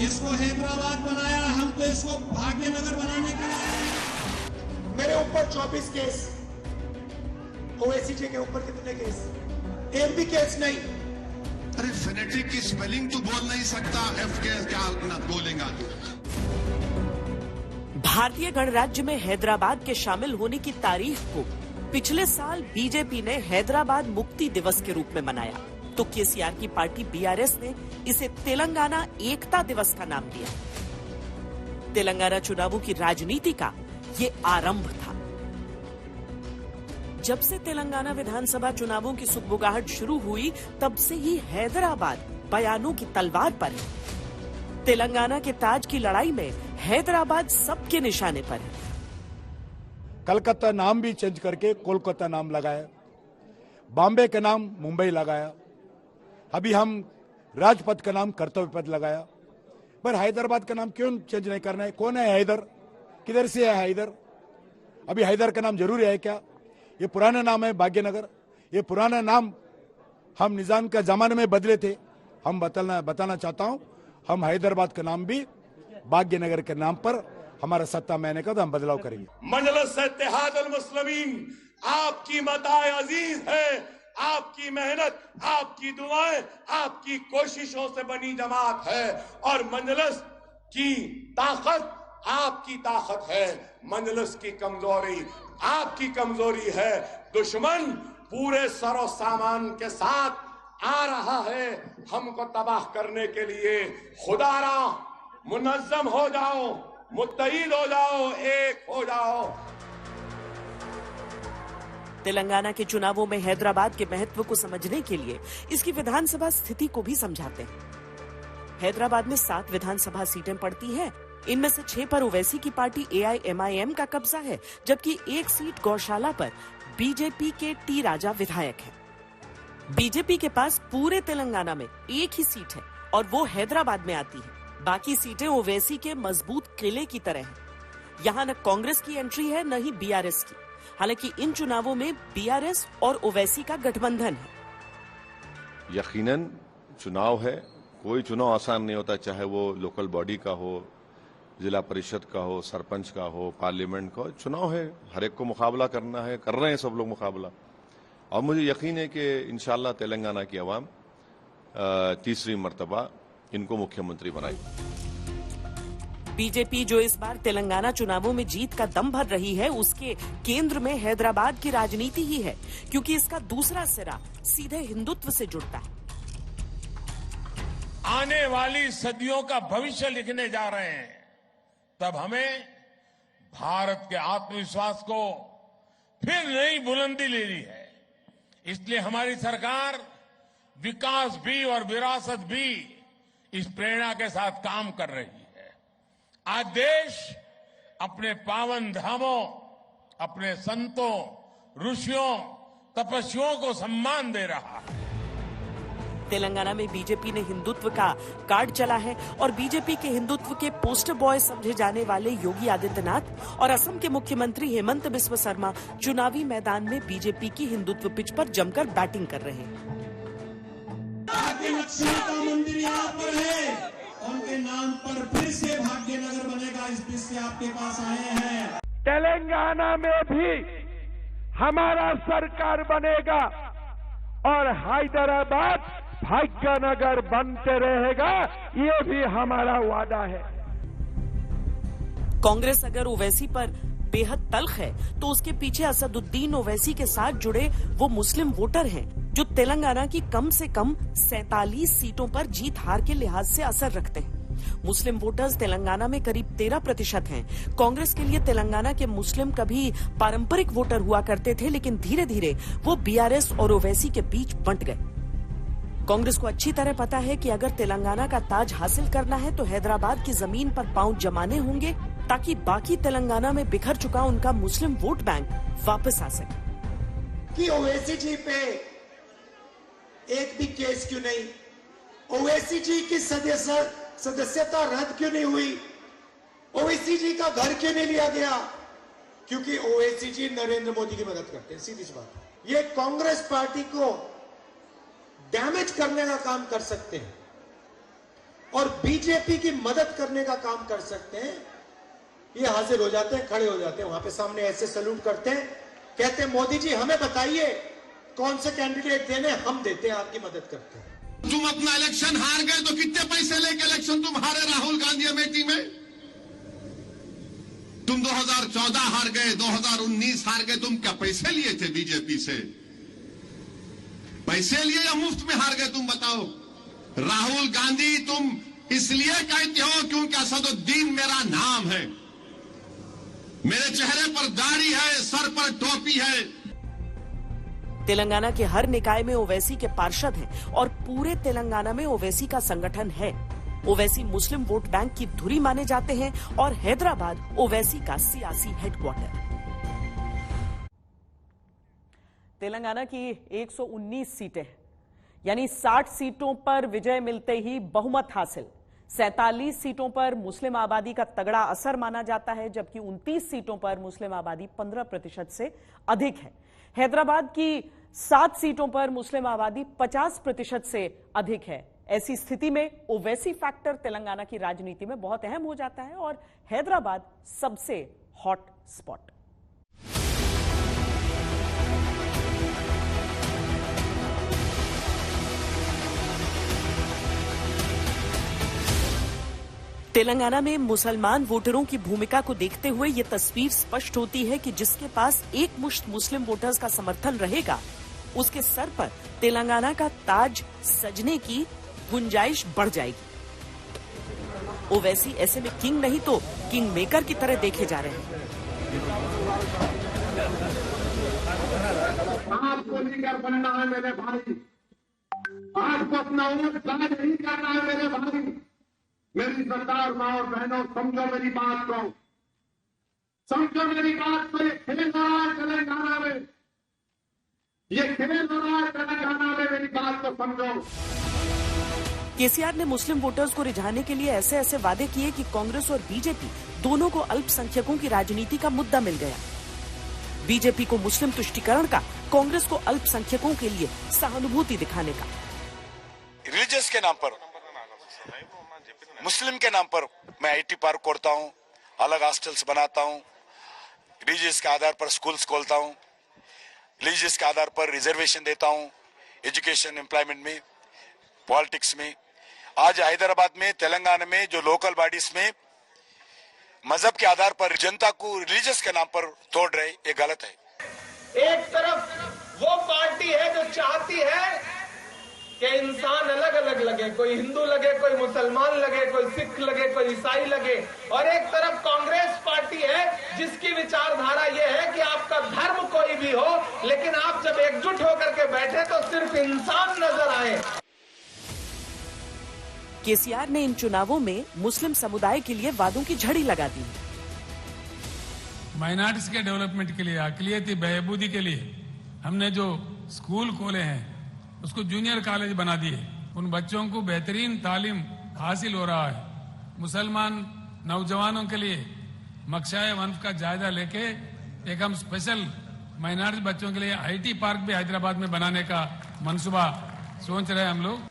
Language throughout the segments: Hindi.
इसको हैदराबाद बनाया, हम तो इसको भाग्यनगर बनाने के लिए। मेरे ऊपर 24 केस, ओवैसी जी के ऊपर कितने केस? एक भी केस नहीं। अरे फेनेटिक की स्पेलिंग तो बोल नहीं सकता, एफ के क्या बोलेगा? भारतीय गणराज्य में हैदराबाद के शामिल होने की तारीख को पिछले साल बीजेपी ने हैदराबाद मुक्ति दिवस के रूप में मनाया, तो केसीआर की पार्टी बीआरएस ने इसे तेलंगाना एकता दिवस का नाम दिया। तेलंगाना चुनावों की राजनीति का ये आरंभ था। जब से तेलंगाना विधानसभा चुनावों की सुगबुगाहट शुरू हुई, तब से ही हैदराबाद बयानों की तलवार पर है। तेलंगाना के ताज की लड़ाई में हैदराबाद सबके निशाने पर है। कलकत्ता नाम भी चेंज करके कोलकाता नाम लगाया, बॉम्बे का नाम मुंबई लगाया, अभी हम राजपथ का नाम कर्तव्य पथ लगाया। पर हैदराबाद का नाम क्यों चेंज नहीं करना है? कौन है हैदर? किधर से है हैदर? अभी हैदर का नाम जरूरी है क्या? ये पुराना नाम है भाग्यनगर। ये पुराना नाम हम निजाम के जमाने में बदले थे। हम बताना चाहता हूं, हम हैदराबाद का नाम भी भाग्यनगर के नाम पर हमारा सत्ता में आने का तो हम बदलाव करेंगे। मजलिस इत्तेहादुल मुस्लिमीन आपकी मताए अजीज है, आपकी मेहनत, आपकी दुआएं, आपकी कोशिशों से बनी जमात है, और मजलिस की ताकत आपकी ताकत है, मजलिस की कमजोरी आपकी कमजोरी है। दुश्मन पूरे सरो सामान के साथ आ रहा है हमको तबाह करने के लिए। खुदारा मुनज्जम हो जाओ, मुत्तहिद हो जाओ, एक हो जाओ। तेलंगाना के चुनावों में हैदराबाद के महत्व को समझने के लिए इसकी विधानसभा स्थिति को भी समझाते हैं। हैदराबाद में 7 विधानसभा सीटें पड़ती हैं। इनमें से 6 पर ओवैसी की पार्टी AIMIM का कब्जा है, जबकि 1 सीट गौशाला पर बीजेपी के टी राजा विधायक है। बीजेपी के पास पूरे तेलंगाना में एक ही सीट है और वो हैदराबाद में आती है। बाकी सीटें ओवैसी के मजबूत किले की तरह हैं। यहाँ न कांग्रेस की एंट्री है, न ही बीआरएस की। हालांकि इन चुनावों में बीआरएस और ओवैसी का गठबंधन है। यकीनन चुनाव है, कोई चुनाव आसान नहीं होता, चाहे वो लोकल बॉडी का हो, जिला परिषद का हो, सरपंच का हो, पार्लियामेंट का हो। चुनाव है, हर एक को मुकाबला करना है, कर रहे हैं सब लोग मुकाबला। और मुझे यकीन है कि इंशाल्लाह तेलंगाना की आवाम तीसरी मर्तबा इनको मुख्यमंत्री बनाएगी। बीजेपी जो इस बार तेलंगाना चुनावों में जीत का दम भर रही है, उसके केंद्र में हैदराबाद की राजनीति ही है, क्योंकि इसका दूसरा सिरा सीधे हिंदुत्व से जुड़ता है। आने वाली सदियों का भविष्य लिखने जा रहे हैं, तब हमें भारत के आत्मविश्वास को फिर नई बुलंदी लेनी है। इसलिए हमारी सरकार विकास भी और विरासत भी इस प्रेरणा के साथ काम कर रही है। आज देश अपने पावन धामों, अपने संतों, ऋषियों, तपस्वियों को सम्मान दे रहा है। तेलंगाना में बीजेपी ने हिंदुत्व का कार्ड चला है और बीजेपी के हिंदुत्व के पोस्टर बॉय समझे जाने वाले योगी आदित्यनाथ और असम के मुख्यमंत्री हेमंत बिस्वा शर्मा चुनावी मैदान में बीजेपी की हिंदुत्व पिच पर जमकर बैटिंग कर रहे हैं। भाग्यलक्ष्मी का मंदिर यहाँ पर है, उनके नाम पर फिर से भाग्यनगर बनेगा। इस बीच से आपके पास आए हैं। तेलंगाना में भी हमारा सरकार बनेगा और हैदराबाद भाग्यनगर बनते रहेगा, ये भी हमारा वादा है। कांग्रेस अगर ओवैसी पर बेहद तल्ख है, तो उसके पीछे असदुद्दीन ओवैसी के साथ जुड़े वो मुस्लिम वोटर हैं जो तेलंगाना की कम से कम 47 सीटों पर जीत हार के लिहाज से असर रखते हैं। मुस्लिम वोटर्स तेलंगाना में करीब 13% हैं। कांग्रेस के लिए तेलंगाना के मुस्लिम कभी पारंपरिक वोटर हुआ करते थे, लेकिन धीरे धीरे वो बीआरएस और ओवैसी के बीच बंट गए। कांग्रेस को अच्छी तरह पता है कि अगर तेलंगाना का ताज हासिल करना है तो हैदराबाद की जमीन पर पांव जमाने होंगे, ताकि बाकी तेलंगाना में बिखर चुका उनका मुस्लिम वोट बैंक वापस आ सके। कि ओवैसी जी पे एक भी केस क्यों नहीं? ओवैसी जी की सदस्यता रद्द क्यों नहीं हुई? ओवैसी जी का घर क्यों नहीं लिया गया? क्योंकि ओवैसी जी नरेंद्र मोदी की मदद करते हैं। सीधी सी बात। ये कांग्रेस पार्टी को डैमेज करने का काम कर सकते हैं। और बीजेपी की मदद करने का काम कर सकते हैं, ये हाजिर हो जाते हैं, खड़े हो जाते हैं वहां पे सामने, ऐसे सैल्यूट करते हैं, कहते हैं मोदी जी हमें बताइए कौन से कैंडिडेट देने, हम देते हैं, आपकी मदद करते हैं। तुम अपना इलेक्शन हार गए तो कितने पैसे लेके इलेक्शन तुम हारे राहुल गांधी अमेठी में? तुम 2014 हार गए, 2019 हार गए, तुम क्या पैसे लिए थे बीजेपी से? पैसे लिए या मुफ्त में हार गए तुम बताओ? राहुल गांधी तुम इसलिए कहते हो क्योंकि असदुद्दीन मेरा नाम है, मेरे चेहरे पर दाढ़ी है, सर पर टोपी है। तेलंगाना के हर निकाय में ओवैसी के पार्षद हैं और पूरे तेलंगाना में ओवैसी का संगठन है। ओवैसी मुस्लिम वोट बैंक की धुरी माने जाते हैं और हैदराबाद ओवैसी का सियासी हेडक्वार्टर। तेलंगाना की 119 सीटें, यानी 60 सीटों पर विजय मिलते ही बहुमत हासिल। 47 सीटों पर मुस्लिम आबादी का तगड़ा असर माना जाता है, जबकि 29 सीटों पर मुस्लिम आबादी 15% से अधिक है। हैदराबाद की 7 सीटों पर मुस्लिम आबादी 50% से अधिक है। ऐसी स्थिति में ओवैसी फैक्टर तेलंगाना की राजनीति में बहुत अहम हो जाता है और हैदराबाद सबसे हॉट स्पॉट। तेलंगाना में मुसलमान वोटरों की भूमिका को देखते हुए ये तस्वीर स्पष्ट होती है कि जिसके पास एक मुश्त मुस्लिम वोटर्स का समर्थन रहेगा, उसके सर पर तेलंगाना का ताज सजने की गुंजाइश बढ़ जाएगी। ओवैसी ऐसे में किंग नहीं तो किंग मेकर की तरह देखे जा रहे हैं। आपको लीडर बनना है मेरे भाई, आपको अपना उम्र ताज नहीं करना है मेरे भाई। मेरी सरदार माँ और बहनों, समझो मेरी बात को, समझो मेरी बात को। ये खेल हो रहा है तेलंगाना में, ये खेल हो रहा है तेलंगाना में, मेरी बात को समझो। केसीआर ने मुस्लिम वोटर्स को रिझाने के लिए ऐसे ऐसे वादे किए कि कांग्रेस और बीजेपी दोनों को अल्पसंख्यकों की राजनीति का मुद्दा मिल गया। बीजेपी को मुस्लिम तुष्टीकरण का, कांग्रेस को अल्पसंख्यकों के लिए सहानुभूति दिखाने का। रिलीजियस के नाम पर, मुस्लिम के नाम पर मैं आईटी पार्क खोलता हूँ, अलग हॉस्टल्स बनाता हूँ, रिलीजियस के आधार पर स्कूल्स खोलता हूँ, रिलीजियस के आधार पर रिजर्वेशन देता हूँ, एजुकेशन, एम्प्लॉयमेंट में, पॉलिटिक्स में। आज हैदराबाद में, तेलंगाना में जो लोकल बॉडीज में मजहब के आधार पर जनता को रिलीजियस के नाम पर तोड़ रहे, ये गलत है। एक तरफ वो पार्टी है जो चाहती है कि इंसान अलग अलग लगे, कोई हिंदू लगे, कोई मुसलमान लगे, कोई सिख लगे, कोई ईसाई लगे, और एक तरफ कांग्रेस पार्टी है जिसकी विचारधारा यह है कि आपका धर्म कोई भी हो, लेकिन आप जब एकजुट होकर के बैठे तो सिर्फ इंसान नजर आए। केसीआर ने इन चुनावों में मुस्लिम समुदाय के लिए वादों की झड़ी लगा दी। माइनॉरिटीज के डेवलपमेंट के लिए, अकलियती बहबूदी के लिए हमने जो स्कूल खोले हैं उसको जूनियर कॉलेज बना दिए। उन बच्चों को बेहतरीन तालीम हासिल हो रहा है। मुसलमान नौजवानों के लिए मकशाए वन्फ का जायजा लेके एक हम स्पेशल माइनॉरिटी बच्चों के लिए आईटी पार्क भी हैदराबाद में बनाने का मंसूबा सोच रहे हैं हम लोग।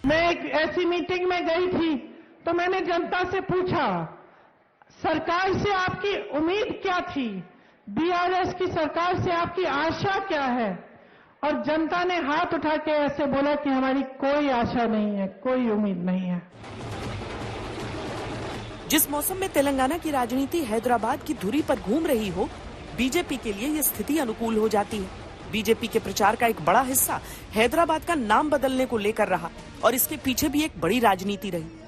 मैं एक ऐसी मीटिंग में गई थी तो मैंने जनता से पूछा, सरकार से आपकी उम्मीद क्या थी, बीआरएस की सरकार से आपकी आशा क्या है? और जनता ने हाथ उठा के ऐसे बोला कि हमारी कोई आशा नहीं है, कोई उम्मीद नहीं है। जिस मौसम में तेलंगाना की राजनीति हैदराबाद की धुरी पर घूम रही हो, बीजेपी के लिए ये स्थिति अनुकूल हो जाती है। बीजेपी के प्रचार का एक बड़ा हिस्सा हैदराबाद का नाम बदलने को लेकर रहा और इसके पीछे भी एक बड़ी राजनीति रही।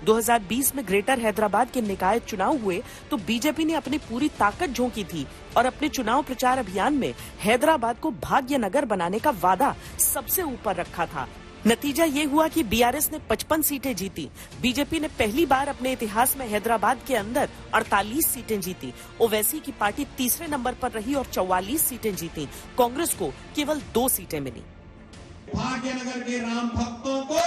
2020 में ग्रेटर हैदराबाद के निकाय चुनाव हुए तो बीजेपी ने अपनी पूरी ताकत झोंकी थी और अपने चुनाव प्रचार अभियान में हैदराबाद को भाग्यनगर बनाने का वादा सबसे ऊपर रखा था। नतीजा ये हुआ कि बीआरएस ने 55 सीटें जीती। बीजेपी ने पहली बार अपने इतिहास में हैदराबाद के अंदर 48 सीटें जीती। ओवैसी की पार्टी तीसरे नंबर पर रही और 44 सीटें जीती। कांग्रेस को केवल 2 सीटें मिली। भाग्यनगर के राम भक्तों को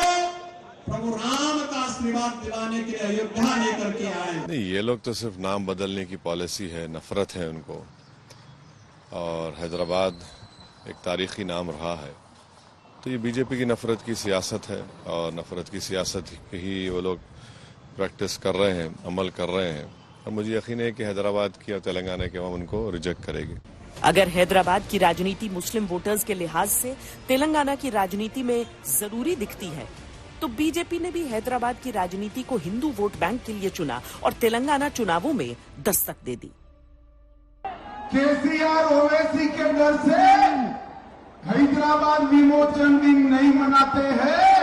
प्रभु राम का आशीर्वाद दिलाने के लिए अयोध्या लेकर के आए। नहीं, ये लोग तो सिर्फ नाम बदलने की पॉलिसी है, नफरत है उनको। और हैदराबाद एक तारीखी नाम रहा है तो ये बीजेपी की नफरत की सियासत है और नफरत की सियासत ही वो लोग प्रैक्टिस कर रहे हैं, अमल कर रहे हैं और मुझे यकीन है कि हैदराबाद की और तेलंगाना की आवाम उनको रिजेक्ट करेगी। अगर हैदराबाद की राजनीति मुस्लिम वोटर्स के लिहाज से तेलंगाना की राजनीति में जरूरी दिखती है तो बीजेपी ने भी हैदराबाद की राजनीति को हिंदू वोट बैंक के लिए चुना और तेलंगाना चुनावों में दस्तक दे दी। केसीआर ओवैसी के डर से हैदराबाद विमोचन दिन नहीं मनाते हैं।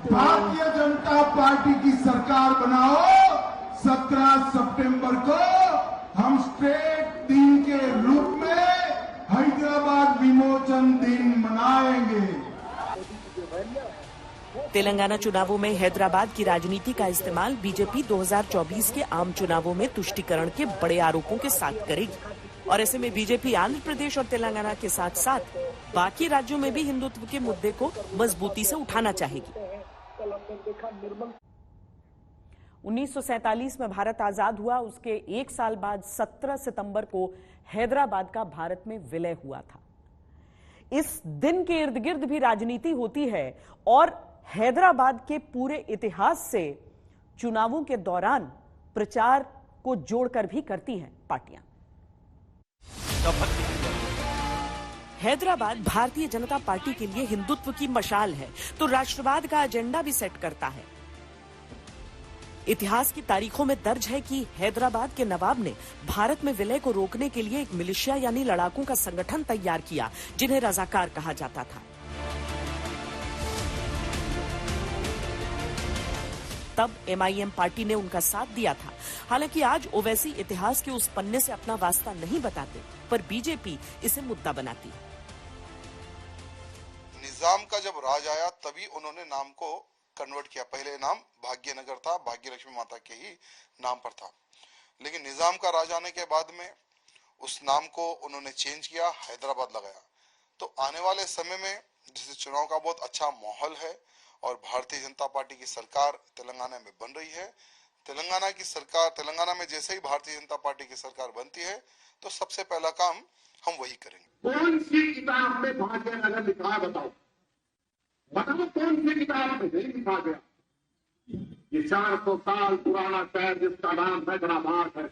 भारतीय जनता पार्टी की सरकार बनाओ। 17 सितंबर को हम स्टेट दिन के रूप में हैदराबाद विमोचन दिन मनाएंगे। तेलंगाना चुनावों में हैदराबाद की राजनीति का इस्तेमाल बीजेपी 2024 के आम चुनावों में तुष्टीकरण के बड़े आरोपों के साथ करेगी और ऐसे में बीजेपी आंध्र प्रदेश और तेलंगाना के साथ साथ बाकी राज्यों में भी हिंदुत्व के मुद्दे को मजबूती से उठाना चाहेगी। 1947 में भारत आजाद हुआ, उसके एक साल बाद 17 सितंबर को हैदराबाद का भारत में विलय हुआ था। इस दिन के इर्द गिर्द भी राजनीति होती है और हैदराबाद के पूरे इतिहास से चुनावों के दौरान प्रचार को जोड़कर भी करती हैं पार्टियां। हैदराबाद भारतीय जनता पार्टी के लिए हिंदुत्व की मशाल है तो राष्ट्रवाद का एजेंडा भी सेट करता है। इतिहास की तारीखों में दर्ज है कि हैदराबाद के नवाब ने भारत में विलय को रोकने के लिए एक मिलिशिया यानी लड़ाकों का संगठन तैयार किया जिन्हें रजाकार कहा जाता था। तब MIM पार्टी ने उनका साथ दिया था। हालांकि आज ओवैसी इतिहास के उस पन्ने से अपना वास्ता नहीं बताते पर बीजेपी इसे मुद्दा बनाती है। निजाम का जब राज आया तभी उन्होंने नाम को कन्वर्ट किया। पहले नाम भाग्यनगर था, भाग्य लक्ष्मी माता के ही नाम पर था, लेकिन निजाम का राज आने के बाद में उस नाम को उन्होंने चेंज किया, हैदराबाद लगाया। तो आने वाले समय में जिस चुनाव का बहुत अच्छा माहौल है और भारतीय जनता पार्टी की सरकार तेलंगाना में बन रही है। तेलंगाना में जैसे ही भारतीय जनता पार्टी की सरकार बनती है तो सबसे पहला काम हम वही करेंगे। कौन सी किताब में भाग्यनगर लिखा है बताओ कौन सी किताब में नहीं लिखा गया। ये 400 साल पुराना शहर जिसका नाम हैदराबाद है।